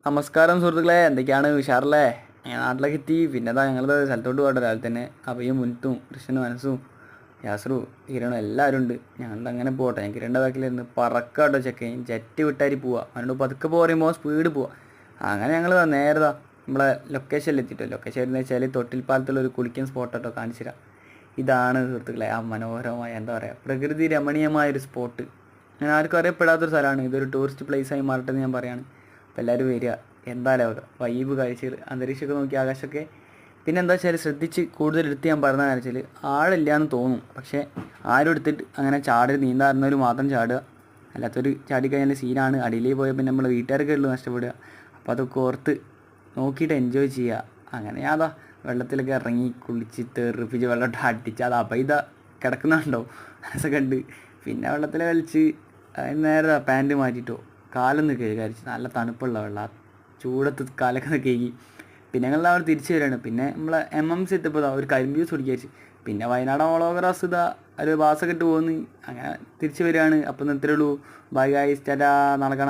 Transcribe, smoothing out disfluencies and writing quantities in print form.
നമസ്കാരം സുഹൃത്തുക്കളെ, എന്തൊക്കെയാണ് ഉഷാറല്ലേ? ഞാൻ നാട്ടിലേക്ക് എത്തി. പിന്നെ അതാ ഞങ്ങളത് സ്ഥലത്തോട്ട് പോകട്ടെ രാവിലെ തന്നെ. അപ്പോൾ ഈ മുൻത്തും കൃഷ്ണനും മനസ്സും യാസറും കിരണും എല്ലാവരും ഉണ്ട്. ഞങ്ങളുടെ അങ്ങനെ പോകട്ടെ. ഞാൻ കിരണിൻ്റെ ബാക്കിലിരുന്ന് പറക്കാട്ടോ ചെക്കൻ ജെറ്റ് വിട്ടാരി പോവുക. അവനോട് പതുക്കെ പറയുമ്പോൾ സ്പീഡ് പോവുക. അങ്ങനെ ഞങ്ങൾ നേരതാ നമ്മളെ ലൊക്കേഷനിൽ എത്തിയിട്ടോ. ലൊക്കേഷൻ എന്ന് വെച്ചാൽ തൊട്ടിൽപ്പാലത്തുള്ള ഒരു കുളിക്കുന്ന സ്പോട്ടാട്ടോ കാണിച്ചു തരാം. ഇതാണ് സുഹൃത്തുക്കളെ ആ മനോഹരമായ എന്താ പറയുക പ്രകൃതി രമണീയമായൊരു സ്പോട്ട്. ഞാൻ ആർക്കും അറിയപ്പെടാത്തൊരു സ്ഥലമാണ്. ഇതൊരു ടൂറിസ്റ്റ് പ്ലേസായി മാറട്ടെ എന്ന് ഞാൻ പറയുകയാണ്. അപ്പോൾ എല്ലാവരും വരിക. എന്തായാലും വൈബ് കാഴ്ചകൾ അന്തരീക്ഷമൊക്കെ നോക്കി ആകാശമൊക്കെ. പിന്നെ എന്താ വെച്ചാൽ ശ്രദ്ധിച്ച് കൂടുതൽ എടുത്ത് ഞാൻ പറഞ്ഞതെന്ന് വെച്ചാൽ ആളില്ല എന്ന് തോന്നും. പക്ഷേ ആരും എടുത്തിട്ട് അങ്ങനെ നീന്താറുന്നവർ മാത്രം ചാടുക. അല്ലാത്തൊരു ചാടിക്കഴിഞ്ഞാൽ സീനാണ്. അടിയിലേക്ക് പോയാൽ പിന്നെ നമ്മളെ വീട്ടുകാരൊക്കെ ഉള്ളൂ നഷ്ടപ്പെടുക. അപ്പോൾ അതൊക്കെ ഓർത്ത് നോക്കിയിട്ട് എൻജോയ് ചെയ്യുക. അങ്ങനെ അതാ വെള്ളത്തിലൊക്കെ ഇറങ്ങി കുളിച്ച് തെറിപ്പിച്ച് വെള്ളമൊട്ട് അടിച്ച് അത് അപൈത കിടക്കുന്നുണ്ടോ മനസ്സൊക്കെ ഉണ്ട്. പിന്നെ വെള്ളത്തിൽ കളിച്ച് നേരെ പാൻറ്റ് മാറ്റിയിട്ടോ കാലൊന്ന് കഴുകാരിച്ച് നല്ല തണുപ്പുള്ള വെള്ളം ചൂടത്ത് കാലൊക്കെ കഴുകി. പിന്നെ ഞങ്ങളവിടെ തിരിച്ചു വരികയാണ്. പിന്നെ നമ്മളെ MMC എത്തിയപ്പോൾ ഒരു കരിമ്പ് ജ്യൂസ് കുടിക്കാച്ച്. പിന്നെ വയനാട് ഓളോഗ്രാസ് ഇതാ ഒരു ബാസൊക്കെ ഇട്ട് പോകുന്നു. അങ്ങനെ തിരിച്ചു വരികയാണ്. അപ്പം ഇത്രയേ ഉള്ളൂ. ബൈ ഗൈസ്, ടാറ്റാ, നാളെ കാണാം.